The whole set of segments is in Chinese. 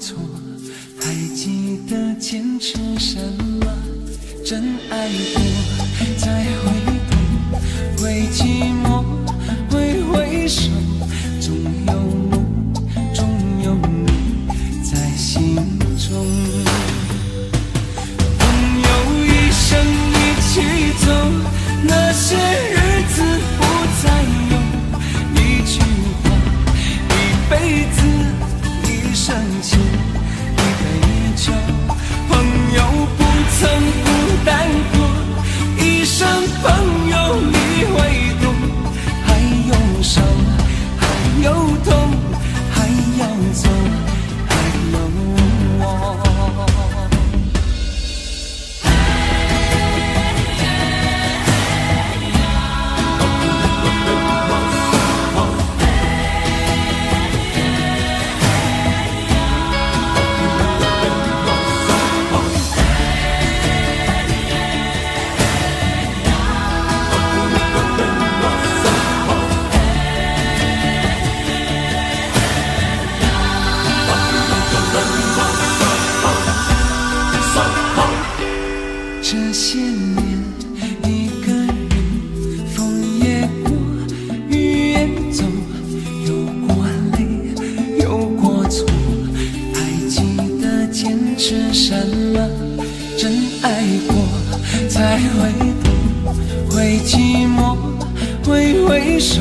错，还记得坚持什么？真爱过，再回头，会寂寞，会回首，总有梦，总有你在心中。朋友一生一起走，那些日子不再有，一句话，一辈子，一生情，一杯酒。朋友不曾孤单过，一生朋友你会懂。还有伤，还有痛，还要走，还有我。这些年一个人，风也过，雨也走，有过泪，有过错，还记得坚持什么？真爱过，再回头，会寂寞，会回首，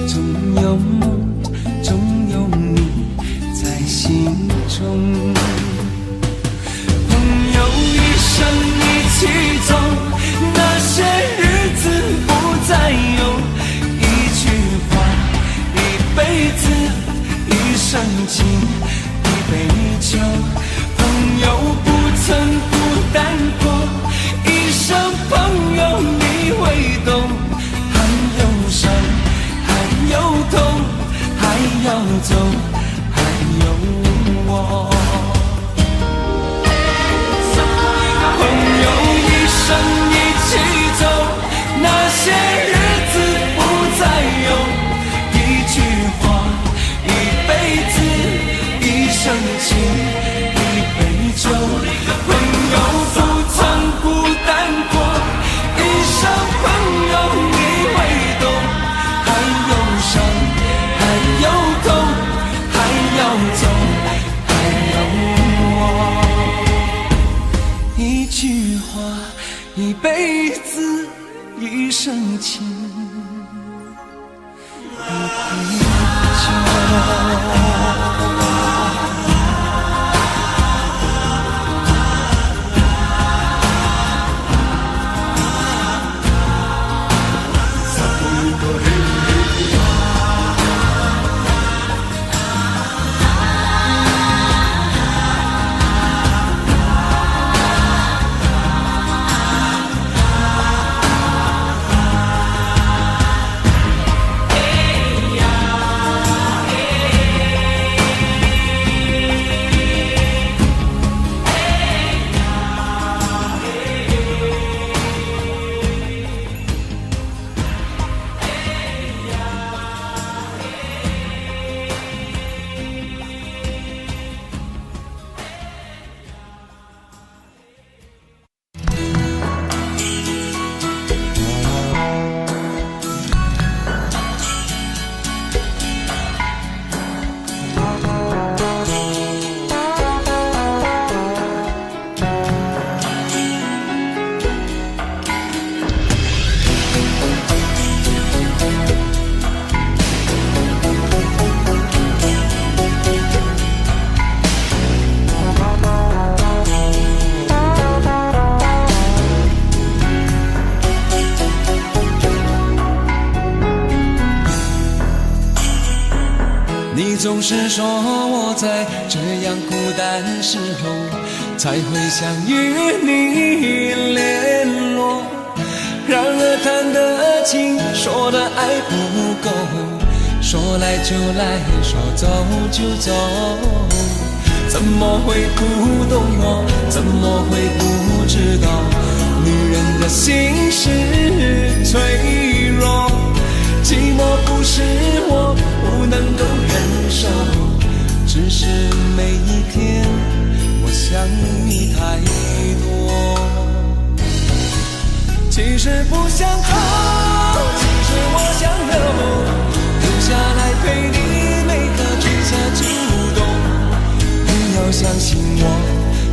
总有梦，总有你在心中。朋友一生一起走，那些日子不再有，一句话，一辈子，一生情，一杯酒。朋友不曾孤单过，一生朋友你会懂。还有伤，还有痛，还要走，还有我。朋友一生一起走，那些日子不再有，一句话，一辈子，一生情，一杯酒。朋友不曾孤单过，一生朋友你会懂。还有伤，还有痛，还要走，还有我。一句话，一辈子，一生情，一杯酒。你总是说我在这样孤单时候才会想与你联络，然而谈的情，说的爱不够，说来就来，说走就走，怎么会不懂我，怎么会不知道女人的心是脆弱，寂寞不是我不能够忍受，只是每一天要相信我，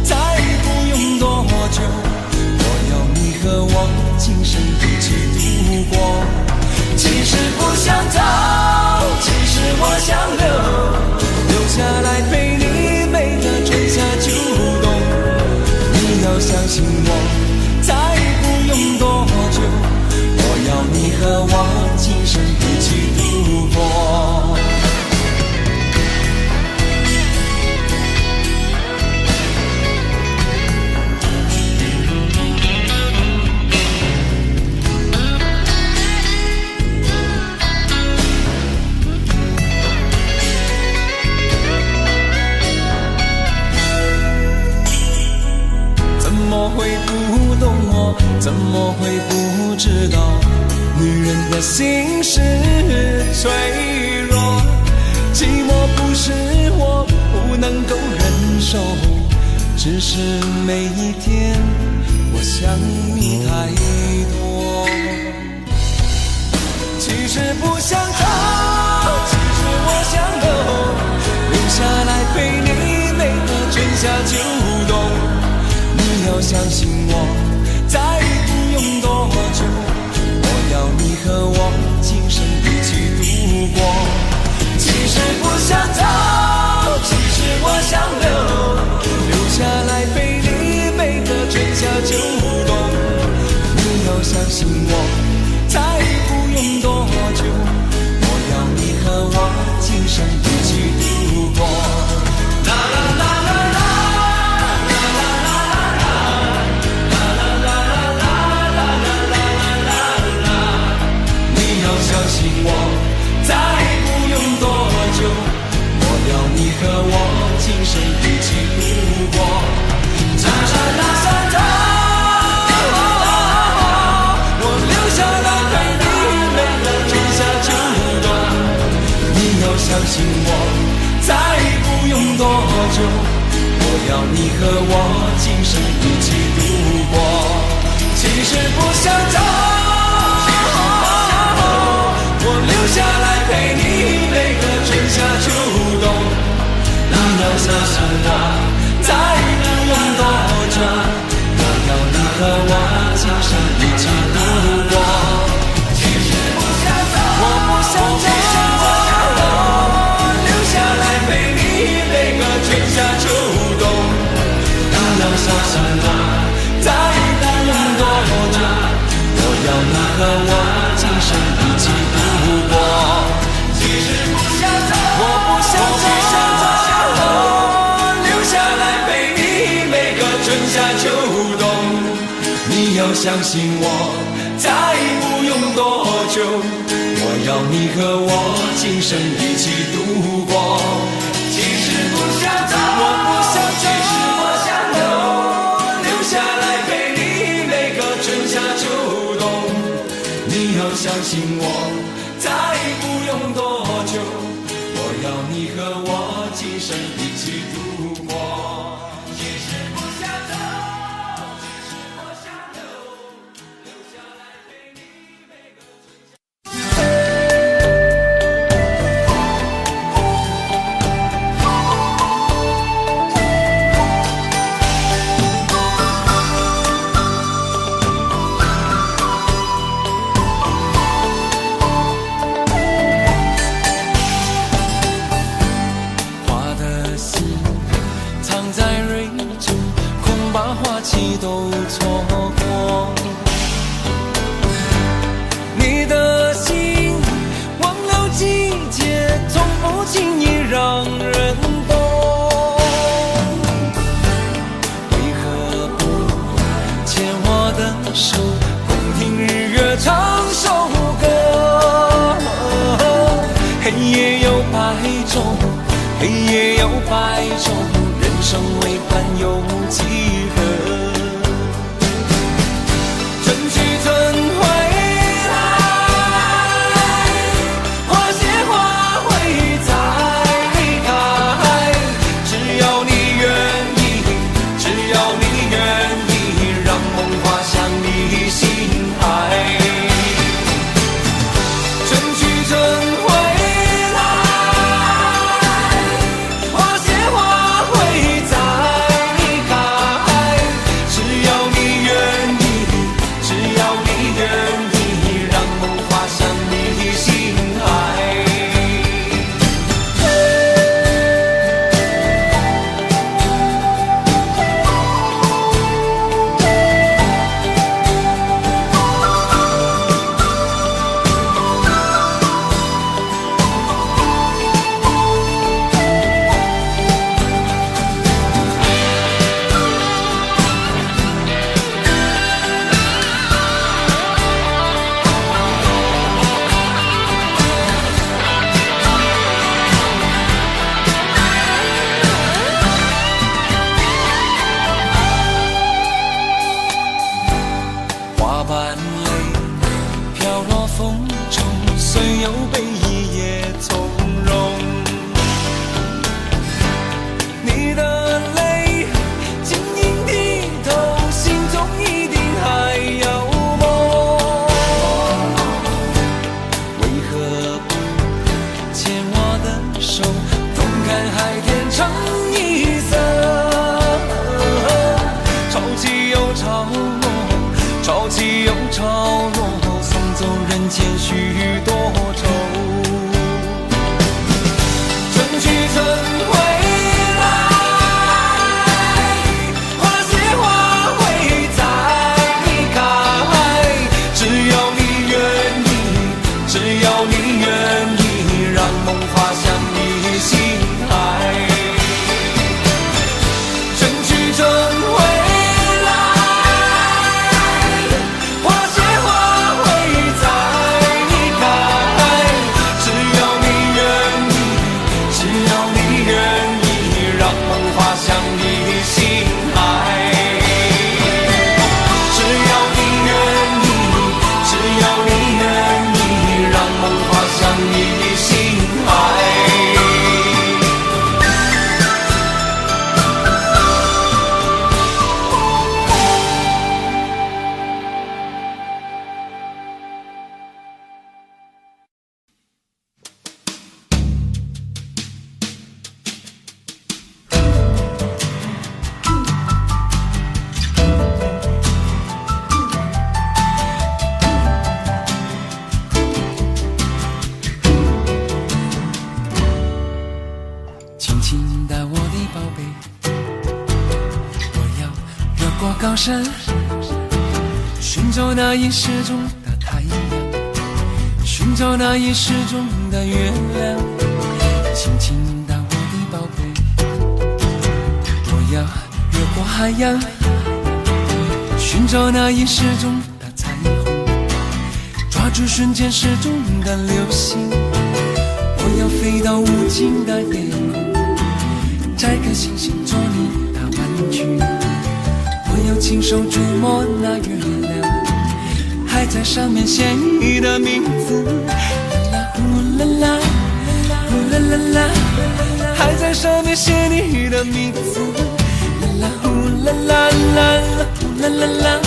再不用多久，我要你和我今生一起度过。其实不想走，其实我想留下来陪你每个春夏秋冬。你要相信我，再不用多久，我要你和我今生一起度过。怎么会不知道女人的心是脆弱，寂寞不是我不能够忍受，只是每一天我想你太多。其实不想走，其实我想留下来陪你每个春夏秋冬。你要相信我，再不用多久，我要你和我今生一起度过。其实不想走，其实我想留下来陪你每个春夏秋冬。你要相信我，再不用多久，我要你和我今生一起度过。啦啦啦啦啦。相信我，再不用多久，我要你和我今生一起度过。山山大山头，我留下来陪你每个春夏秋冬。你要相信我，再不用多久，我要你和我今生一起度过。其实不想走，我留下来陪你每个春夏秋冬。你要相信我，再不用多久，我要你和我今生一起度过。其实不想走，我不想走，留下来陪你每个春夏秋冬。你要相信我，再不用多久，我要你和我今生一起度过。其实不想走，我不想走，留下来陪你每个春夏秋冬。你要相信我，再不用多久，我要你和我今生一起度过。其实不想走，我不想走，其实我想留下来陪你每个春夏秋冬。你要相信我，再不用多久，我要你和我今生一起度过。其实不想走，其实我想留下来陪你每个春夏。都错过你的心，忘了季节，从不轻易让人懂。为何不牵我的手，共听日月唱首歌？黑夜有白昼，黑夜有白昼，人生为盼有几何？花谢花会再高山，寻找那已失踪的太阳，寻找那已失踪的月亮，轻轻地我的宝贝，我要越过海洋，寻找那已失踪的彩虹，抓住瞬间失踪的流星，我要飞到无尽的夜空，摘颗星星做你的玩具，我要亲手触摸那月亮，还在上面写你的名字，啦呼啦啦，呼啦啦啦，还在上面写你的名字，啦呼啦啦啦，呼啦啦啦，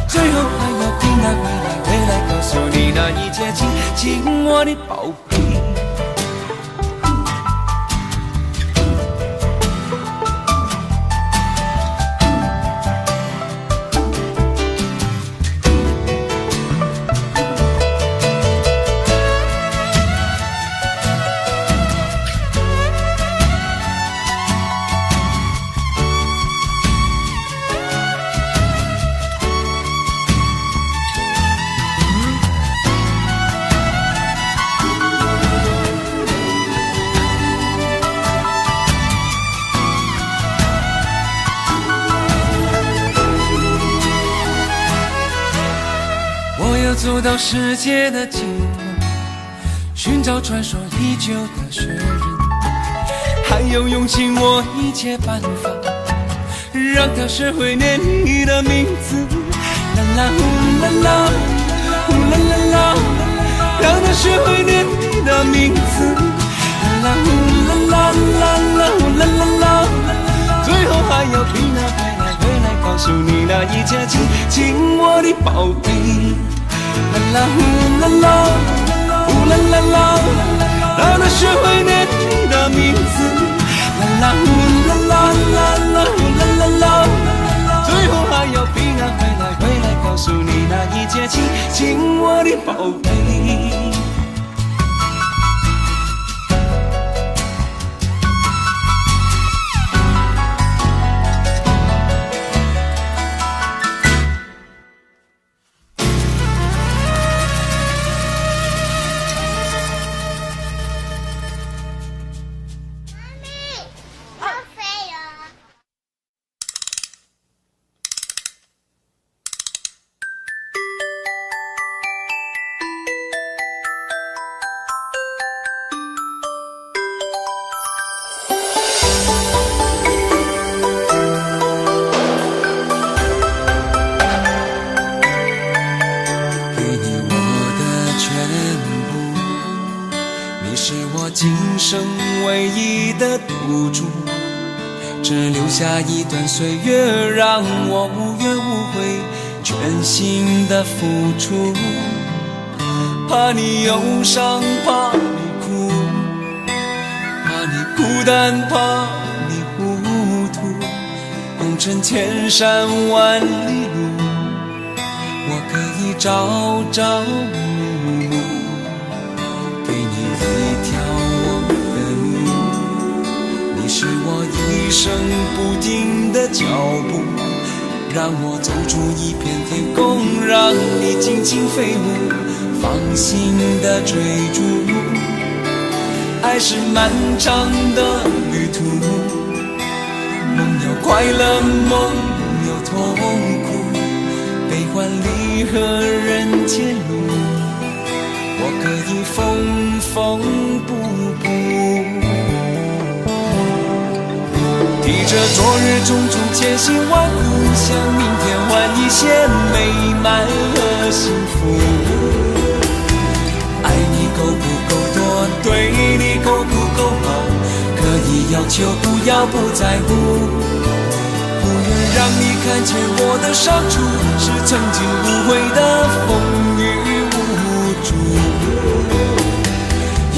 最后还要平安回来告诉你那一切，亲我的宝贝。走到世界的尽头，寻找传说已久的雪人，还有用尽我一切办法，让他学会念你的名字，啦啦呼啦啦，呼啦啦啦，让他学会念你的名字，啦啦呼啦啦啦啦，呼啦啦啦，最后还要平安回来告诉你那一切，亲我的宝贝。啦啦呼啦啦，呼啦啦啦，让他学会念你的名字，啦啦呼啦啦啦啦，呼啦啦啦，最后还要平安回来告诉你那一切，亲我的宝贝。今生唯一的赌注，只留下一段岁月，让我无怨无悔，全心的付出。怕你忧伤，怕你哭，怕你孤单，怕你糊涂。红尘千山万里路，我可以朝朝暮暮，给你一条是我一生不停的脚步，让我走出一片天空，让你尽情飞舞，放心的追逐。爱是漫长的旅途，梦有快乐，梦有痛苦，悲欢离合人间路，我可以缝缝补补。提着昨日种种千辛万苦，向明天换一些美满和幸福。爱你够不够多，对你够不够好，可以要求，不要不在乎。不愿让你看见我的伤处，是曾经无悔的风雨无阻。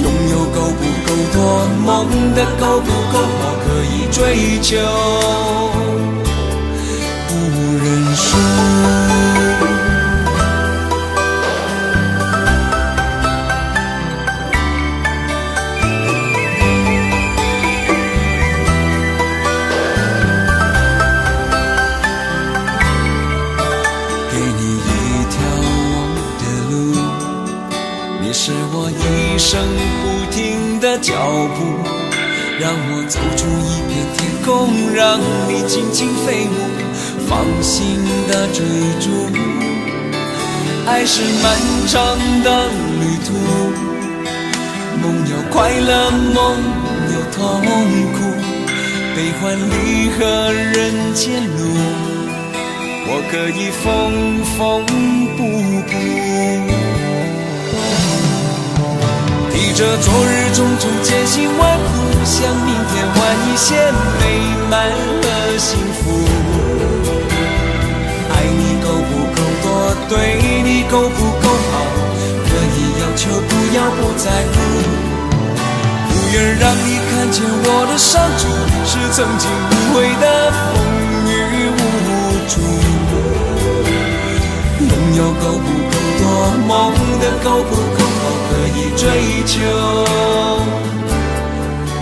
拥有够不够多，梦的够不够好，可以追求，不认输。走出一片天空，让你尽情飞舞，放心的追逐。爱是漫长的旅途，梦有快乐，梦有痛苦，悲欢离合人间路，我可以缝缝补补。提着昨日种种艰辛万苦，向明天换一些美满和幸福。爱你够不够多，对你够不够好，可以要求，不要不在乎。不愿让你看见我的伤处，是曾经无悔的风雨无阻。拥有够不够多，梦的够不够好，可以追求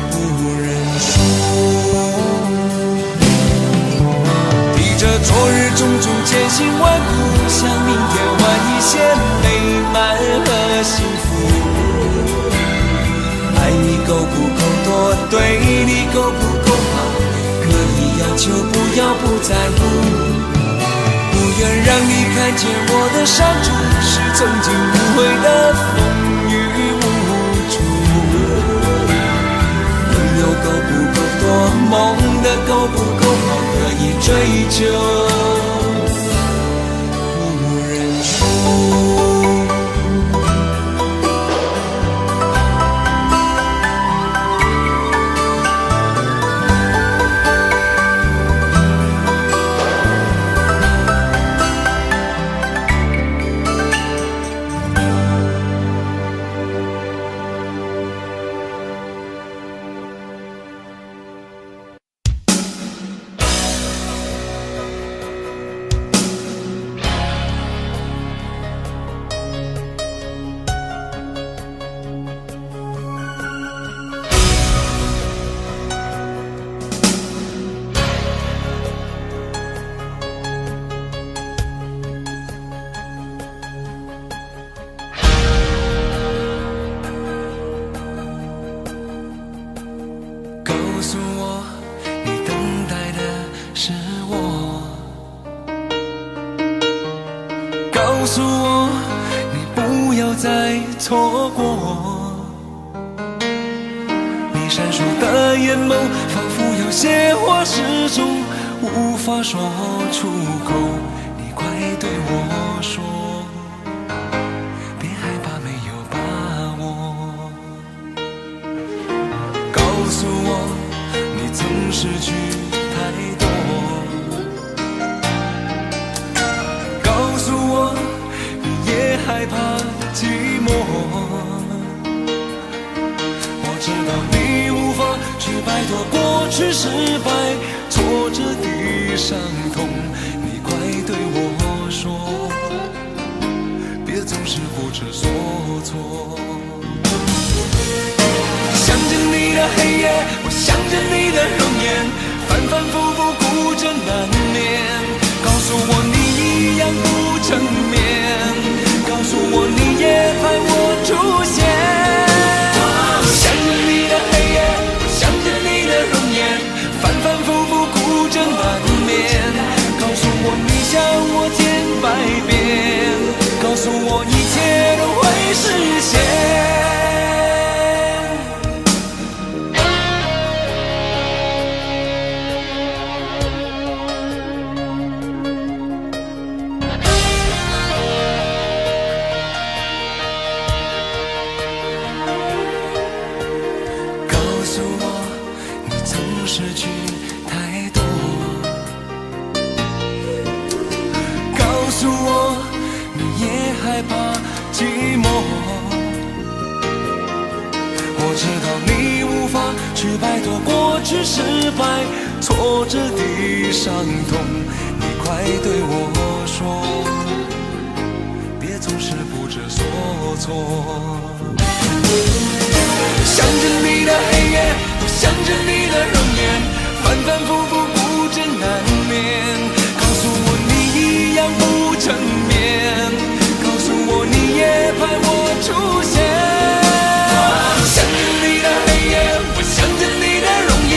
不认输。提着昨日种种艰辛万苦，向明天换一些美满和幸福。爱你够不够多，对你够不够好，可以要求，不要不在乎。不愿让你看见我的伤处，是曾经无悔的风雨无阻。拥有够不够多，梦的够不够好，可以追求不认输。告诉我，你不要再错过。你闪烁的眼眸，仿佛有些话始终无法说出口。你快对我说，别害怕，没有把握。告诉我，你曾失去太多。告诉我，害怕寂寞，我知道你无法去摆脱过去失败挫折的伤痛。你快对我说，别总是不知所措。想着你的黑夜，我想着你的容颜，反反复复孤枕难眠。告诉我你一样不成眠，告诉我你也盼我出现。想着你的黑夜，我想着你的容颜，反反复复孤枕难眠。告诉我你想我千百遍，告诉我一切都会实现。失去太多，告诉我你也害怕寂寞。我知道你无法去摆脱过去失败挫折的伤痛。你快对我说，别总是不知所措。想着你的黑夜，我想着你的容颜，反反复复孤枕难眠。告诉我你一样不成眠，告诉我你也盼我出现。想着你的黑夜，我想着你的容颜，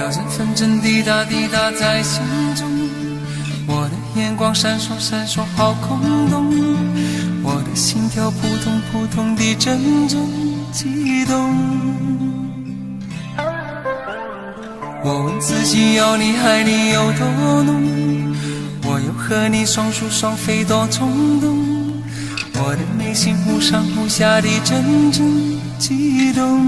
秒针分针滴答滴答在心中，我的眼光闪烁闪烁好空洞，我的心跳扑通扑通地阵阵悸动。我问自己要你爱你有多浓，我又和你双宿双飞多冲动，我的内心忽上忽下地阵阵悸动。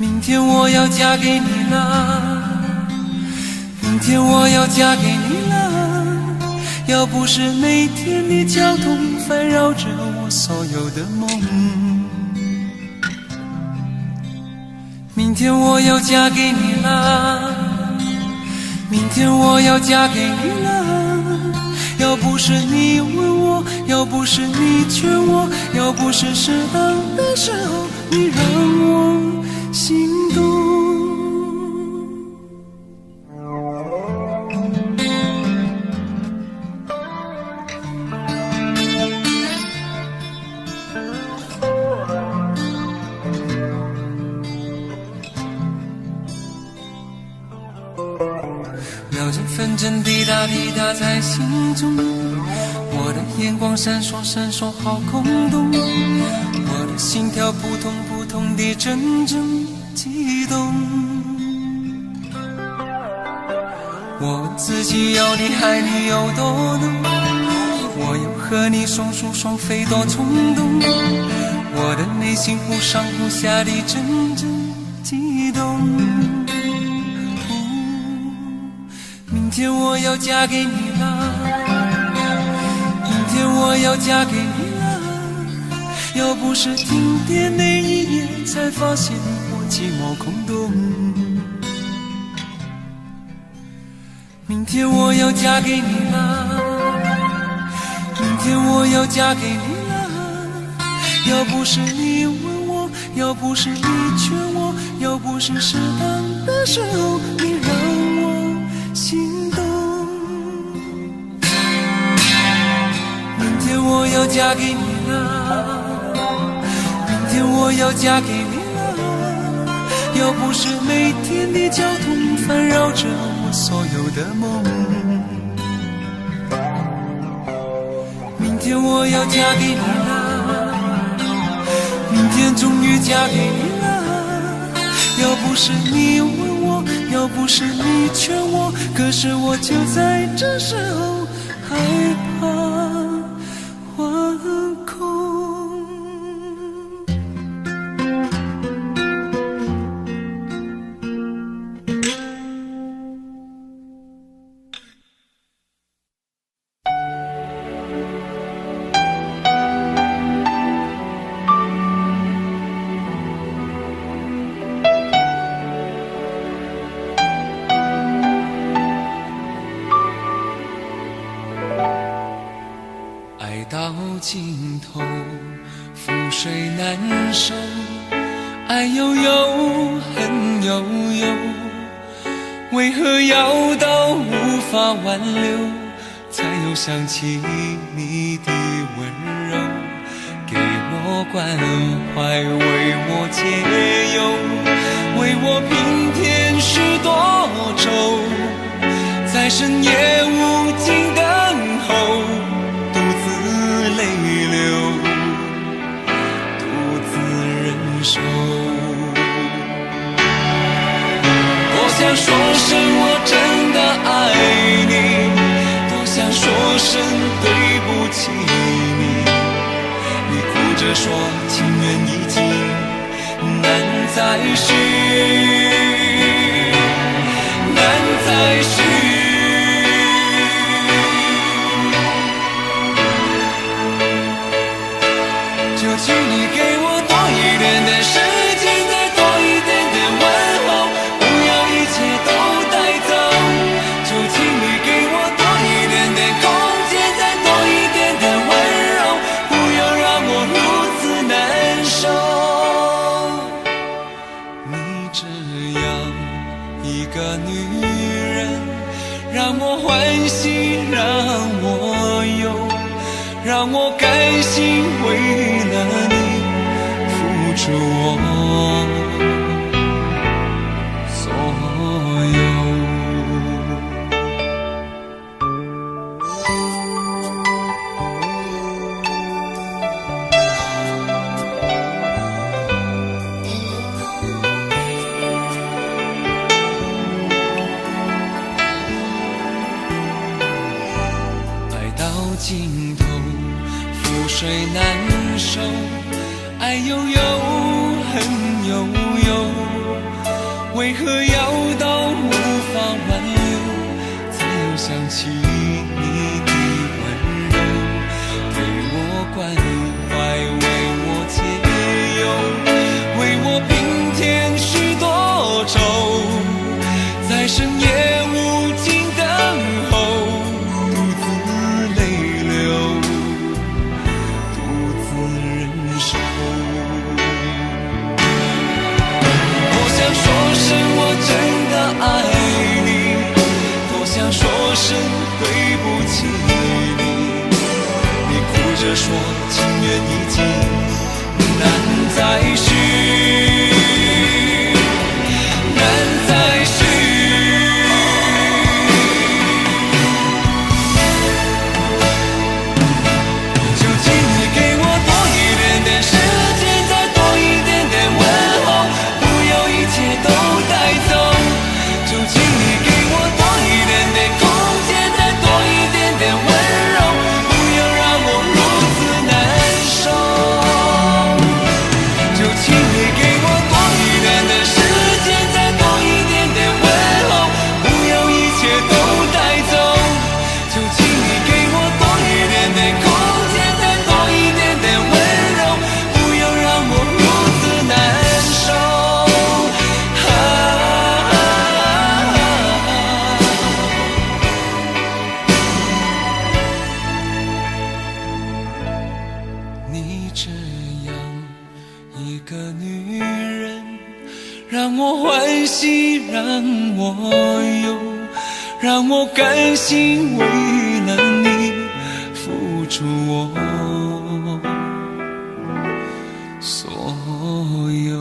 明天我要嫁给你啦，明天我要嫁给你啦，要不是每天的交通烦扰着我所有的梦。明天我要嫁给你啦，明天我要嫁给你啦，要不是你问我，要不是你劝我，要不是适当的时候你让我心动。秒针分针滴答滴答在心中，我的眼光闪烁闪烁好空洞，我的心跳扑通扑通地阵阵悸动。我问自己要你爱你有多浓，我又和你双宿双飞多冲动，我的内心忽上忽下地阵阵悸动。明天我要嫁给你啦，明天我要嫁给你啦，要不是停电那一夜才发现我寂寞空洞。明天我要嫁给你啦，明天我要嫁给你啦，要不是你问我，要不是你劝我，要不是适当的时候你让我心动。明天我要嫁给你啦，明天我要嫁给你啦，要不是每天的交通烦扰着我所有的梦。明天我要嫁给你啦，明天终于嫁给你啦，要不是你问我，要不是你劝我，可是我就在这时候害怕惶恐。到尽头，覆水难收，爱悠悠，恨悠悠，为何要到无法挽留，才又想起你的温柔，给我关怀，为我解忧，为我平添许多愁，在深夜无尽等候，泪流，独自忍受。多想说声我真的爱你，多想说声对不起你，你哭着说情缘已尽，难再续，难再续。请你给我多一点的时间，再多一点点问候，不要一切都带走。就请你给我多一点点空间，再多一点点温柔，不要让我如此难受。你这样一个女人，让我欢喜，让我忧，让我甘心为了你付出我水难收，爱悠悠，恨悠悠，为何要到无法挽留，才又想起你的温柔，对我关怀，为我解忧，为我平添许多愁，在深夜无尽等候，独自泪流，独自忍受。多想说声我真的爱你，多想说声对不起你，你哭着说情缘已尽，难再续，难再续。就请你给我多一点点时间，再多一点点问候，不要一切都带走。就请你给我多一点点空间，再多一点点温柔，不要让我如此难受。就请你给我多一点点时间，再多一点点问候，不要一切都带走。就请你给我多一点点空间，再多一点点温柔，不要让我如此难受。你这样一个女人，让我欢喜，让我忧，让我甘心为了你付出我所有。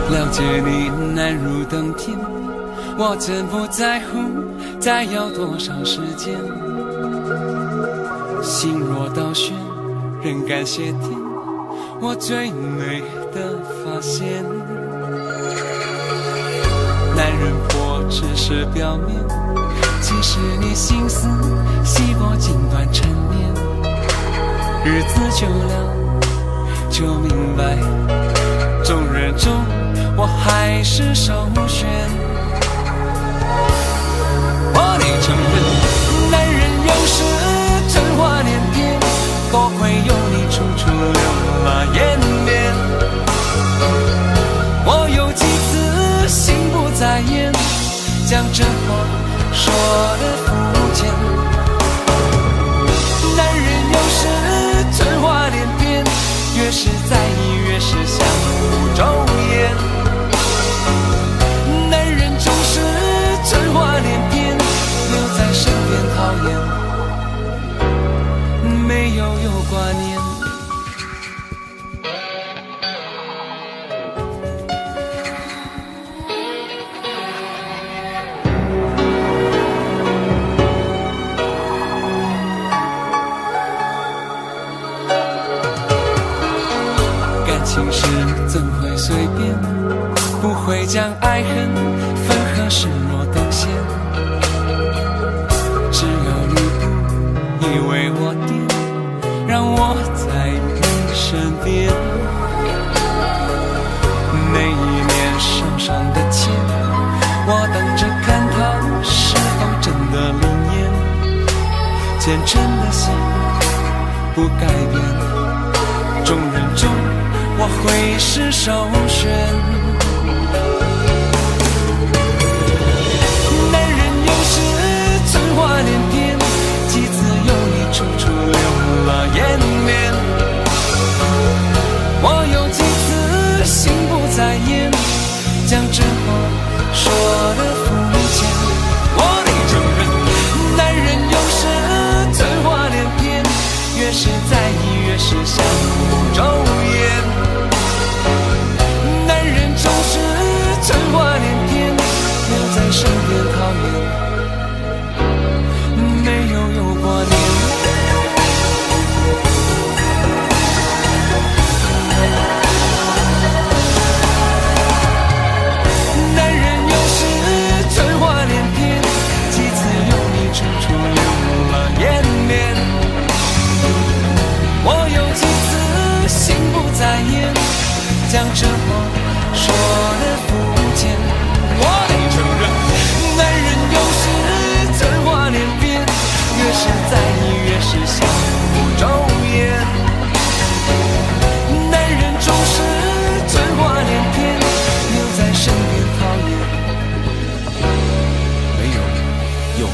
了解你难如登天，我真不在乎再要多少时间。心若倒悬，人感谢天，我最美的发现。男人活只是表面，其实你心思细过尽短陈年。日子久了就明白，众人中我还是首选。我得承认，男人有时真话连篇，多亏有你处处留了颜面。我有几次心不在焉，将这话说得肤浅。男人有时真话连篇，越是在意越是相互周延。男人总是真话连篇，留在身边讨厌，没有挂念。感情事怎会随便，不会将爱恨分合视若等闲。只有你不以为我癫，让我在你身边。那一年手上的钱，我等着看它是否真的灵验。虔诚的心不改变，众人中我会是首选。男人有时真话连篇，几次有你处处留了颜面。我有几次心不在焉，将这话说得肤浅。我得承认，男人有时真话连篇，越是在意越是相互周延。将这话说得肤浅。我得承认，男人有时真话连篇，越是在意越是相互咒怨。男人总是真话连篇，留在身边讨厌。没有了，有吗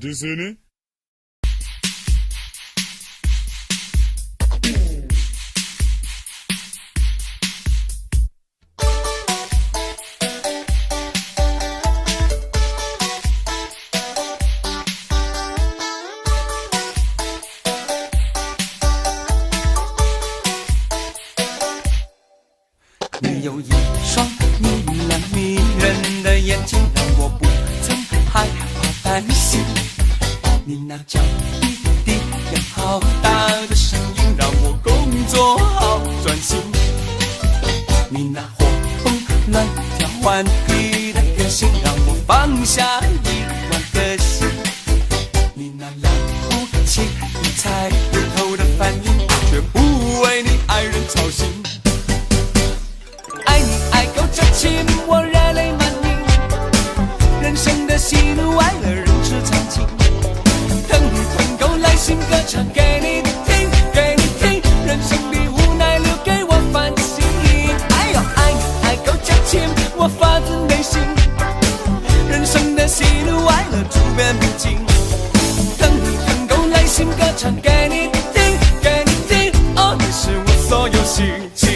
？di sini?你有一双明亮迷人的眼睛，让我不曾害怕担心。你那娇滴滴又好大的声音，让我工作好专心。你那活蹦乱跳顽皮的个性，让我放下一万个心。你那了不起理财不透的反应，却不为你爱人操心。爱你爱够这情，我热泪满盈。人生的喜怒哀乐，人之常情。疼你疼够来信歌唱给你听，给你听。人生的无奈留给我反省。哎呦，爱你爱够这情，我发自内心。人生的喜怒哀乐，处变不惊。疼你疼够来信歌唱给你听，给你听。哦，你是我所有心情。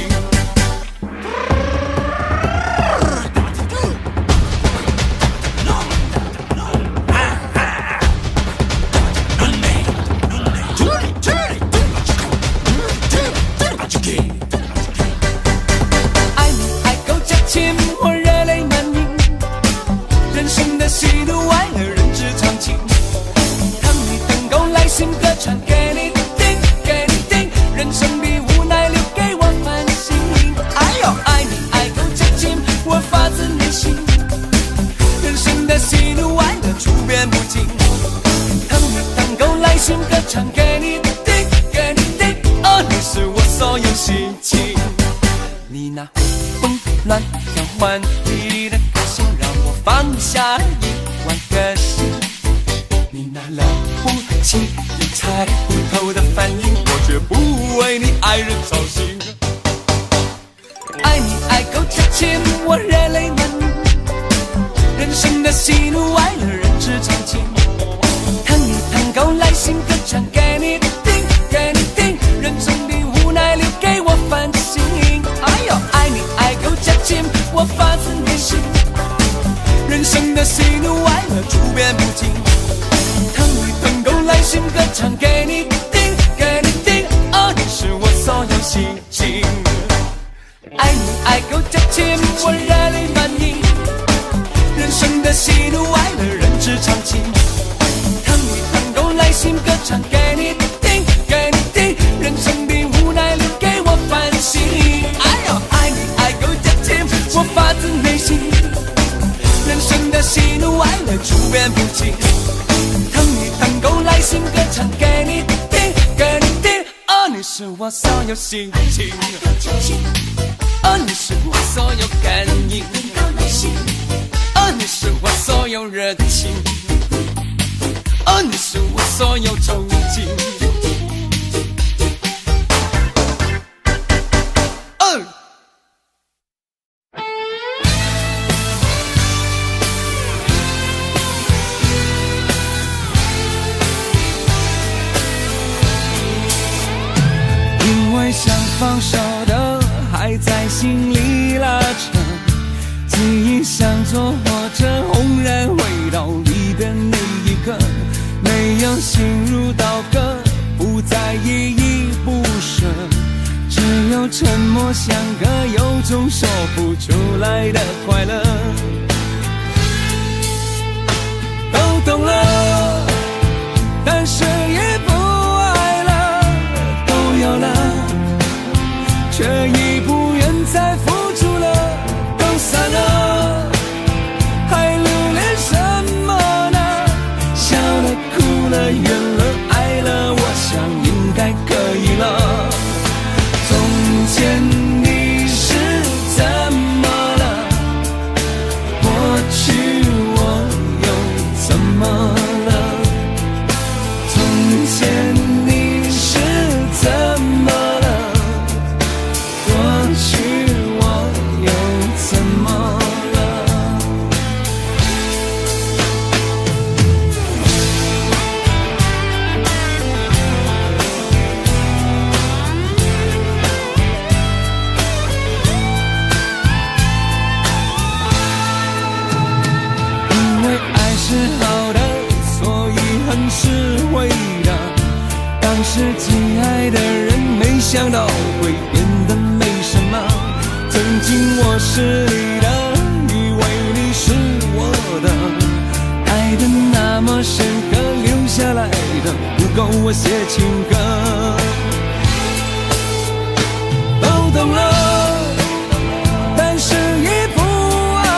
爱你爱够这情，我热泪满盈。人生的喜怒哀乐，人之常情。疼你疼够来信歌唱给你听，给你听。人生的无奈留给我反省。哎呦，爱你爱够这情，我发自内心。人生的喜怒哀乐，处变不惊。疼你疼够来信歌唱给你听，给你听。哦，你是我所有心情。你那蹦乱跳顽皮的个性，让我放下一万个心。你那了不起理财不透的反应，我却不为你爱人操心。爱你爱够这情，我热泪满盈。人生的喜怒哀乐，人之常情。疼你疼够来信歌唱给你听，给你听。人生的无奈留给我反省。哎呦，爱你爱够这情，我发自内心。人生的喜怒哀乐，处变不惊。疼你疼够来信歌唱给你听，给你听。哦，你是我所有心情。爱你爱够这情，我热泪满盈。人生的喜怒哀乐，人之常情。疼你疼够来信歌唱给你听，给你听。人生的无奈留给我反省。哎呦，爱你爱够这情，我发自内心。人生的喜怒哀乐，处变不惊。疼你疼够来信歌唱给你听，给你听。哦，你是我所有心情。哦，你是我所有感应。哦，你是我所有热情。哦，你是我所有憧憬。因为想放手的还在心里拉扯，记忆像坐火车轰然回到离别那一刻，没有心如刀割，不再依依不舍，只有沉默相隔，有种说不出来的快乐。都懂了，但是也不爱了，都有了，却已不愿再付出了，都散了，还留恋什么呢？笑了，哭了，怨了，爱了，我想应该可以了。从前你是怎么了？过去我又怎么了？从前你是怎么了？过去我又怎么了？因为爱是好的，所以恨是坏的。当时亲爱的人，没想到会变得没什么。曾经我是你的，以为你是我的，爱的那么深刻，留下来的不够我写情歌。都懂了，但是也不爱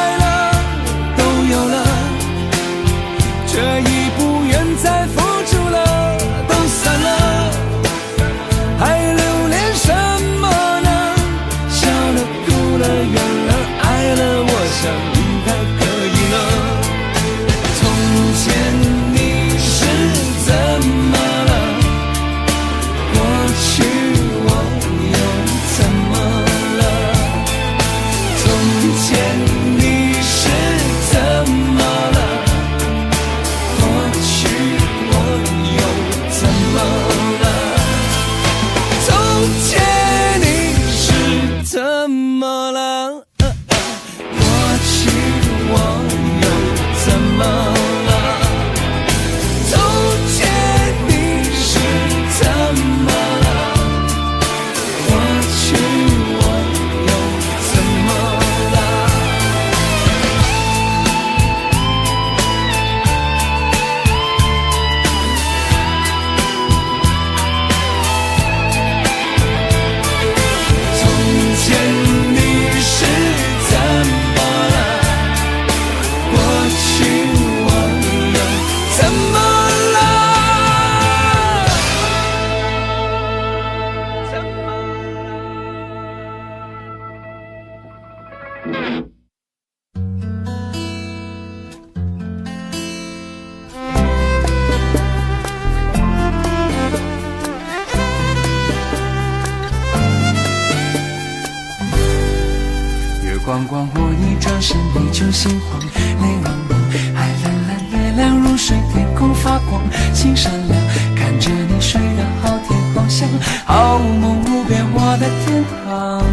光光我一转身你就心慌，泪汪汪，海蓝蓝，月亮如水，天空发光，心闪亮，看着你睡得好甜好香，好梦无边我的天堂。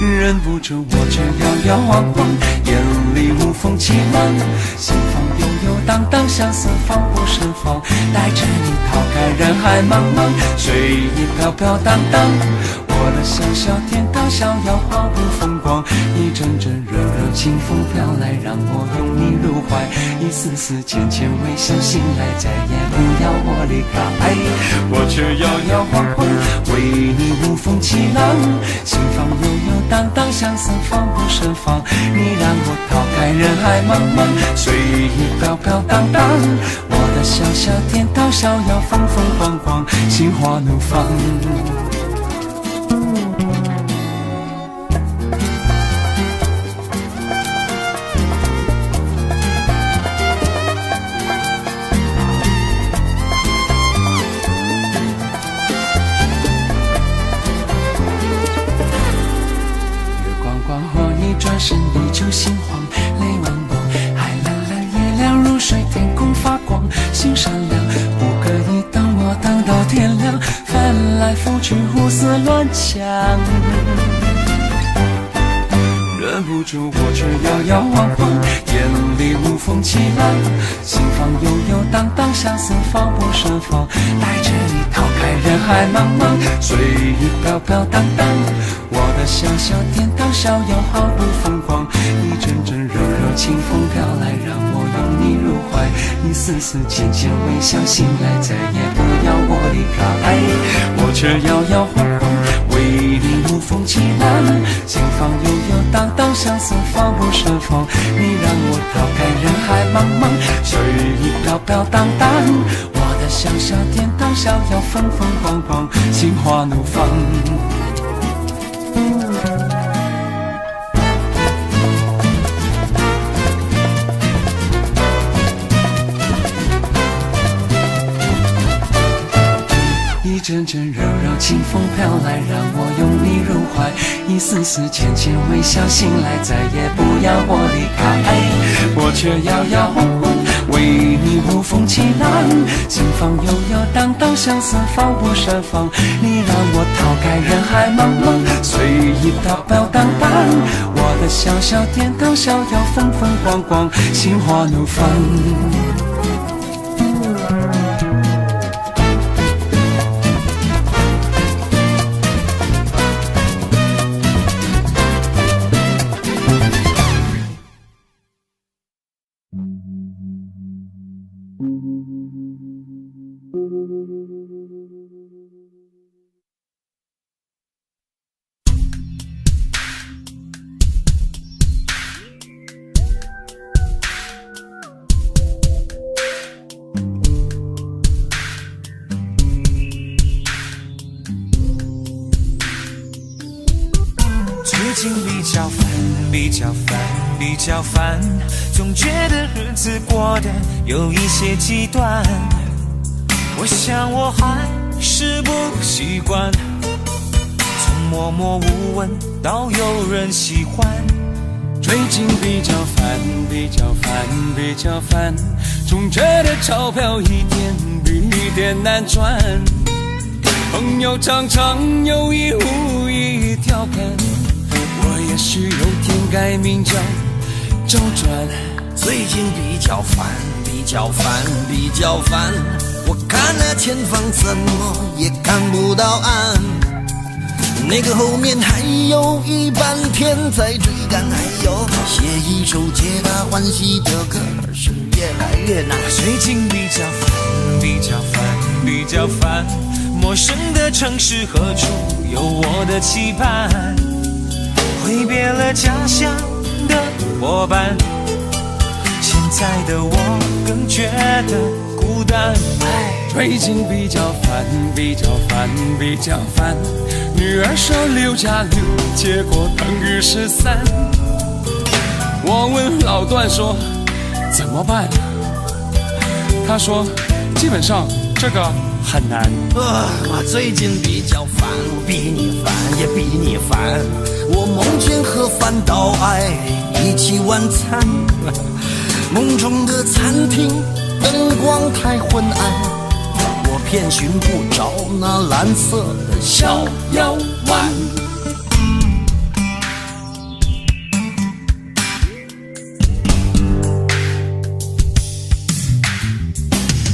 忍不住我却摇摇晃晃，眼里无风起浪，心房悠悠荡荡，相思放不胜放，带着你逃开人海茫茫，随意飘飘荡荡，我的小小天堂逍遥毫不风光，一阵阵热热清风飘来，让我拥你入怀，一丝丝浅浅微笑，醒来再也不要我离开，我却摇摇晃晃，为你无风起浪，心房悠悠荡荡，相思放不胜放，你让我逃开人海茫茫，随意飘飘荡荡，我的小小天堂逍遥风风光光，心花怒放。转身你就心慌，泪汪汪，海蓝蓝，月亮如水，天空发光，心闪亮，不可以等我等到天亮，翻来覆去胡思乱想，忍不住我却摇摇晃晃，眼里无风起浪，心房悠悠荡荡，相思放不胜放，带着你逃开人海茫茫，随意飘飘荡荡，我的小小天堂逍遥毫不风光，一阵阵热热清风飘来，让我拥你入怀，一丝丝浅浅微笑，醒来再也不要我离开，我却摇摇晃晃，为你无风起浪，心房悠悠荡荡，相思放不胜放，你让我逃开人海茫茫，随意飘飘荡荡，我的小小天堂逍遥风风光光，心花怒放。一阵阵热热清风飘来，让我拥你入怀，一丝丝浅浅微笑，醒来再也不要我离开，我却摇摇晃晃，为你无风起浪，心房悠悠荡荡，相思放不胜放，你让我逃开人海茫茫，随意飘飘荡荡，我的小小天堂逍遥风风光光，心花怒放。最近比较烦，总觉得日子过得有一些极端，我想我还是不习惯，从默默无闻到有人喜欢，最近比较烦，总觉得钞票一点比一点难赚，朋友常常有意无意调侃，我也许有天改名叫周转。最近比较烦，我看了前方怎么也看不到岸，那个后面还有一半天在追赶，还有写一首皆大欢喜的歌是越来越难。最近比较烦，陌生的城市何处有我的期盼，挥别了家乡的伙伴，现在的我更觉得孤单。最近比较烦，比较烦，比较烦。女儿说6+6，结果等于13。我问老段说怎么办？他说基本上这个很难。我最近比较烦，我比你烦也比你烦。我梦见和范岛爱一起晚餐，梦中的餐厅灯光太昏暗，我偏寻不着那蓝色的小腰丸。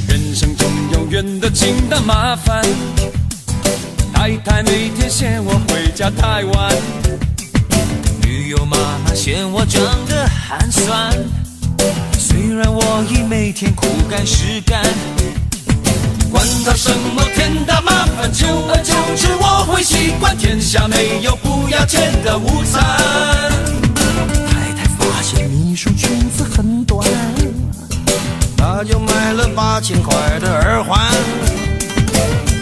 人生中有远的近的麻烦，太太每天嫌我回家太晚，女友妈妈嫌我长得寒酸，虽然我已每天苦干实干，管他什么天大麻烦，久而久之我会习惯，天下没有不要钱的午餐。太太发现秘书裙子很短，她就买了8000块的耳环。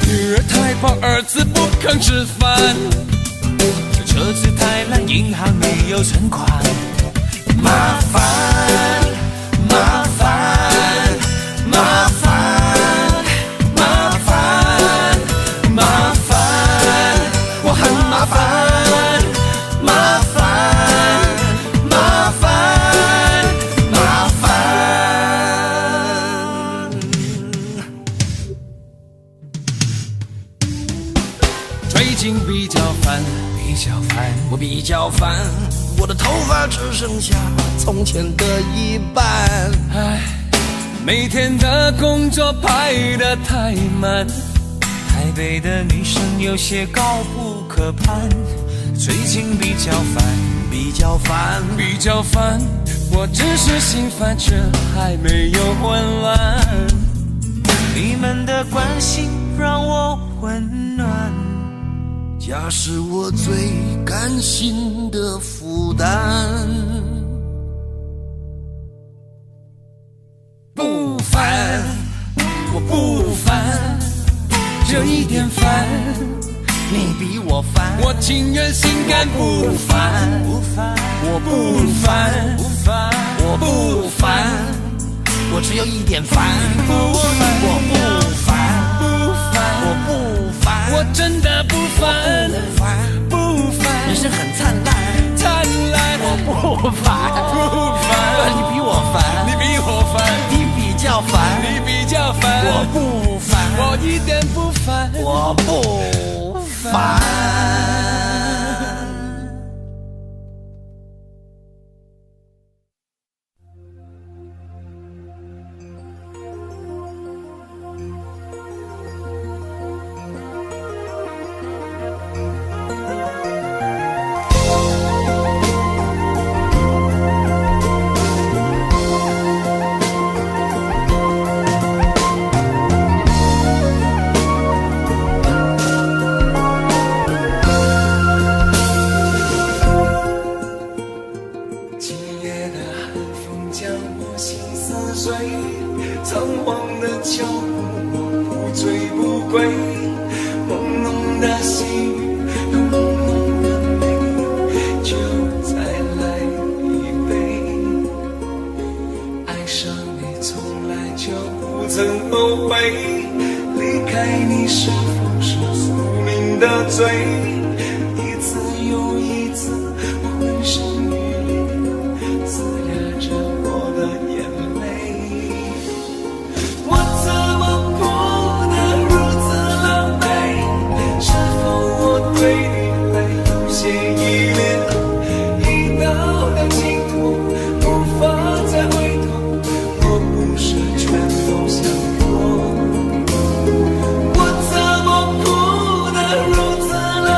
女儿太胖，儿子不肯吃饭，车子太烂，银行没有存款。麻烦，麻烦，麻烦，麻烦，麻烦，我很麻烦，麻烦，麻烦，麻烦。最近比较烦，比较烦，我比较烦，我的头发只剩下从前的一半。唉，每天的工作排得太满，台北的女生有些高不可攀。最近比较烦，比较烦，比较烦，我只是心烦，却还没有混乱。你们的关心让我温暖，家是我最甘心的负担。不烦，我不烦，就一点烦。你比我烦，我情愿心甘不烦，我不烦，我不烦，我只有一点烦，我不烦，我不烦，我真的不烦，不烦，人生很灿烂，灿烂，我不烦，不烦，你比我烦，你比我烦，你比较烦，你比较烦，我不烦，我一点不烦，我不烦。仓皇的脚步，我不醉不归。朦胧的细雨，有朦胧的泪，就再来一杯。爱上你从来就不曾后悔，离开你是否是宿命的罪？一次又一次，我浑身雨淋，嘶哑着我的眼泪。我怎么哭得如此狼狈？是否我对你还有些依恋？一到了尽头，无法再回头，我不是全都想过。我怎么哭得如此狼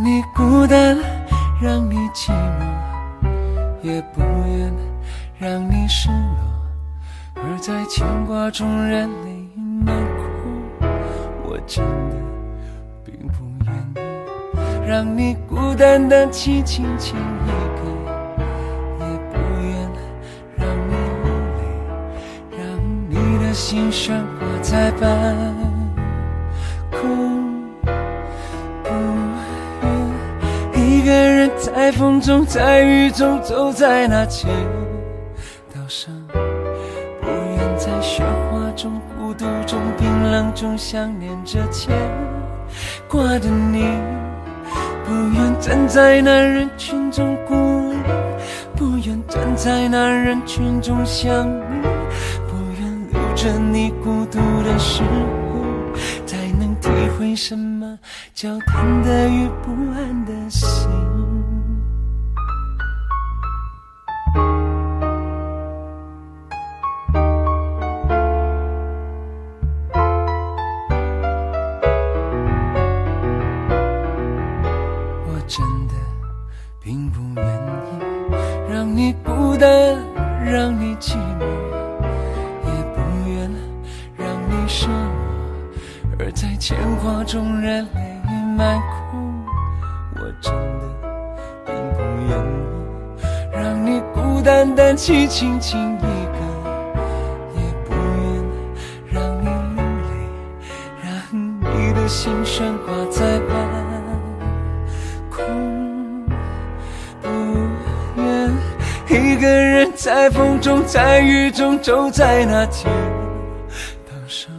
你孤单，让你寂寞，也不愿让你失落，而在牵挂中热泪满眶。我真的并不愿意让你孤单的凄清情一个，也不愿让你流泪，让你的心悬挂在半空。一个人在风中，在雨中，走在那自由岛上，不愿在喧哗中、孤独中、冰冷中想念着牵挂的你，不愿站在那人群中孤立，不愿站在那人群中想你，不愿留着你孤独的时候，才能体会什么叫贪得与不安的心。我真的并不愿意让你孤单，让你寂寞，也不愿让你失落，而在牵挂中热泪满眶。我真的并不愿意让你孤单单凄清情一个，也不愿让你流泪，让你的心悬挂在半空。不愿一个人在风中，在雨中，走在那自由岛上，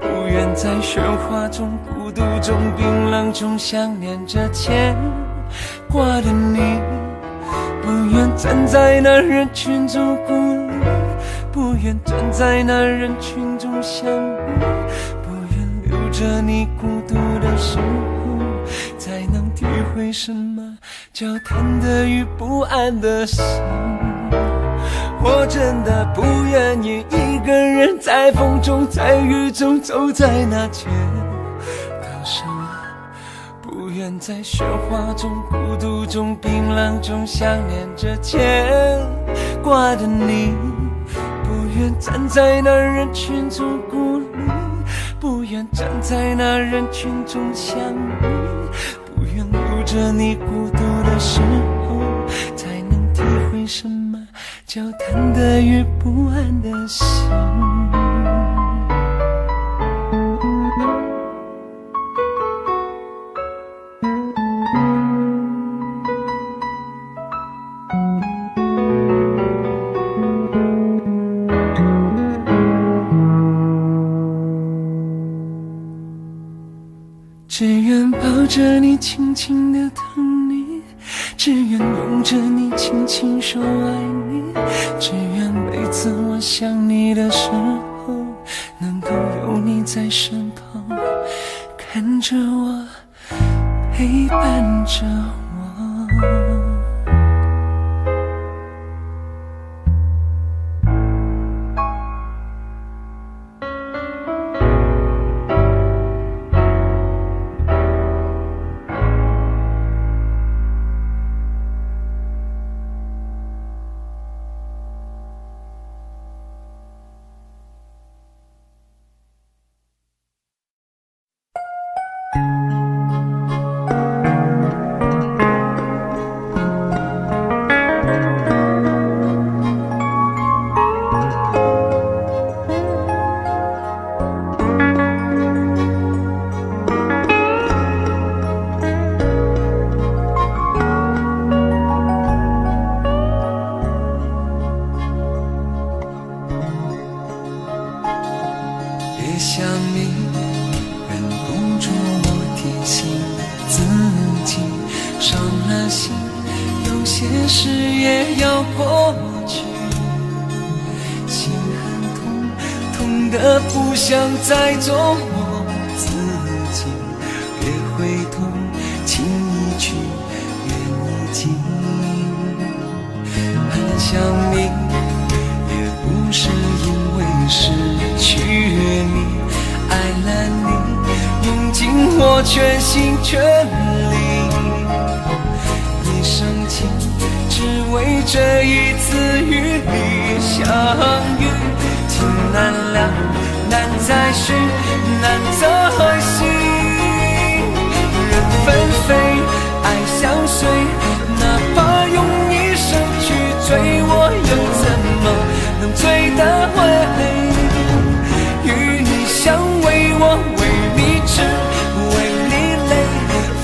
不愿在喧哗中、孤独中、冰冷中想念着牵挂的你，不愿站在那人群中孤立，不愿站在那人群中想你，不愿留着你孤独的时候，才能体会什么叫贪得与不安的心。我真的不愿意一个人在风中，在雨中，走在那街道上，不愿在喧哗中、孤独中、冰冷中想念着牵挂的你，不愿站在那人群中孤立，不愿站在那人群中想你，不愿留着你孤独的时候，才能体会什么叫贪得与不安的心。只愿抱着你，轻轻地疼你，只愿拥着你，轻轻说爱你，只愿每次我想你的时候，能够有你在身旁，看着我，陪伴着我。别想你，忍不住我提醒自己，伤了心，有些事也要过去。心很痛，痛得不想再做我自己。别回头，情已去，缘已尽。很想你，也不是因为失去你，爱了你，用尽我全心全力。为这一次与你相遇。情难了，难再续，难再续。人纷飞，爱相随，哪怕用一生去追，我又怎么能追得回？与你相偎，我为你痴，为你累，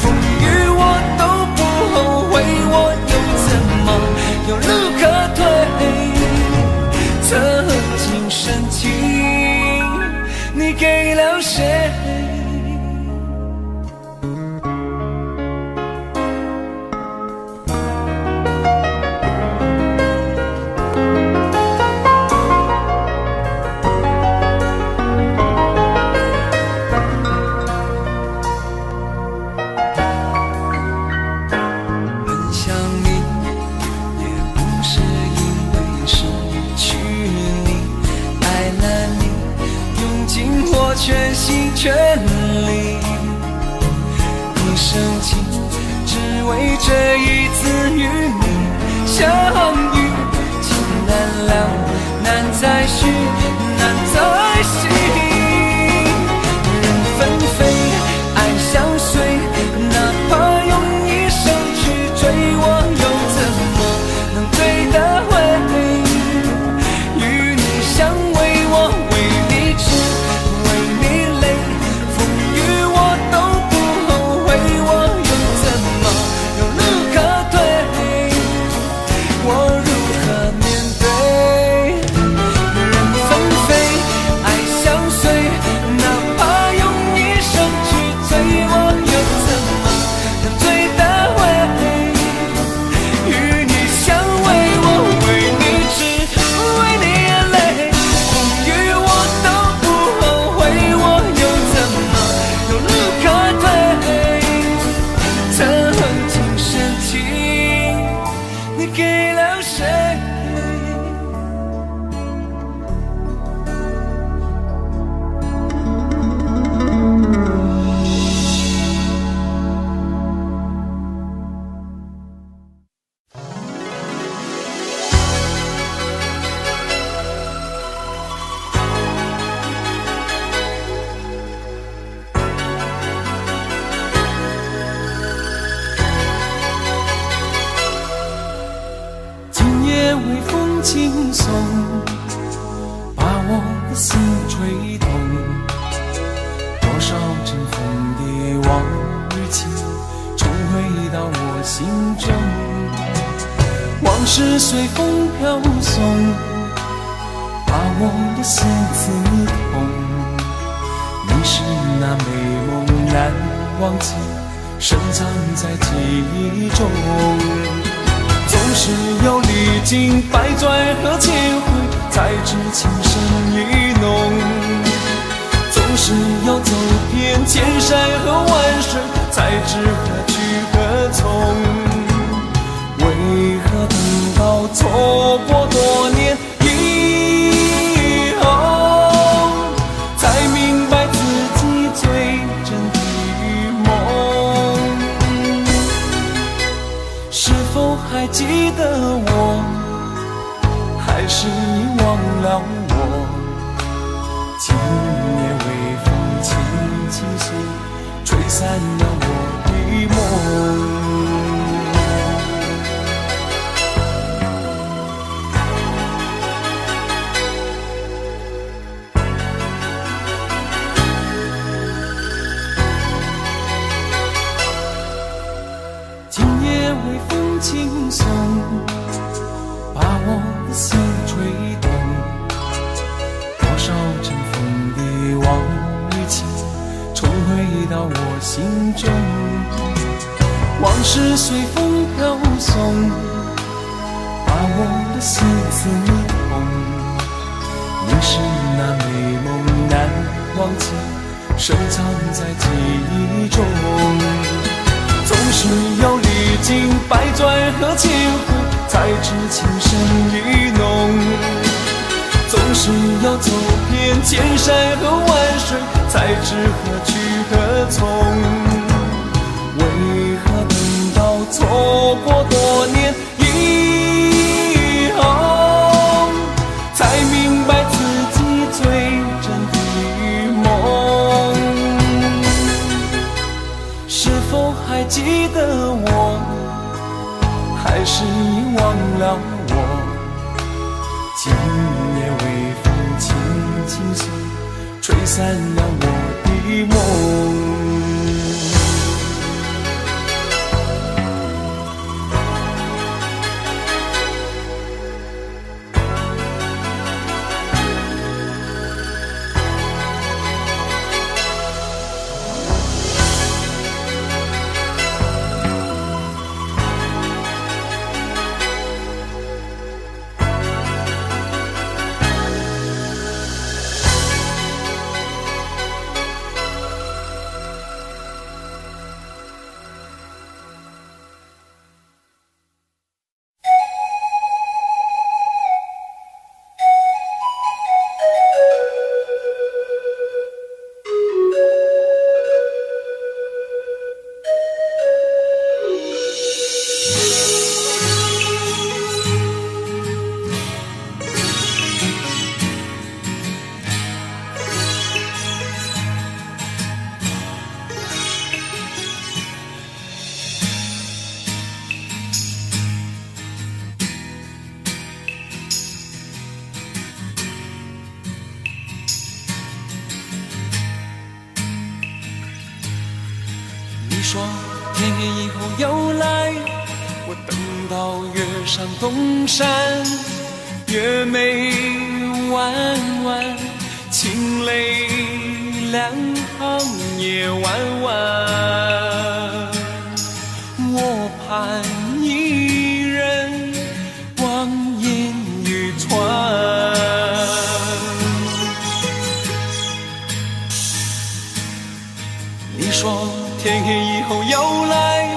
风雨我都不后悔，我又怎么有路可退？曾经深情，你给了谁？全心全力，一生情，只为这一次与你相遇。情难了，难再续，难再续。人纷飞，爱相随，哪怕用一生去追，我又怎么能追得回？与你相偎，我为你痴。轻松，把我的心吹动，多少尘封的往日情，重回到我心中。往事随风飘送，把我的心刺痛。你是那美梦难忘记，深藏在记忆中。总是要历经百转和千回，才知情深意浓。总是要走遍千山和万水，才知何去何从。为何等到错过多年以后，才明白自己最真的梦？是否还记得我，还是遗忘了我？今夜微风轻轻袭，吹散了我的梦。今夜微风轻送，把我的心吹动。多少尘封的往日情，重回到我心中。往事随风飘送，把我的心刺痛。你是那美梦难忘记，深藏在记忆中。总是要历经百转和千回，才知情深意浓。总是要走遍千山和万水，才知何去何从。为何等到错过多年以否还记得我？还是遗忘了我？今夜微风轻轻送，吹散了我的梦。你说天黑以后又来，我等到月上东山，月眉弯弯，情泪两行也弯弯。我盼一人望眼欲穿。你说天黑以后又来，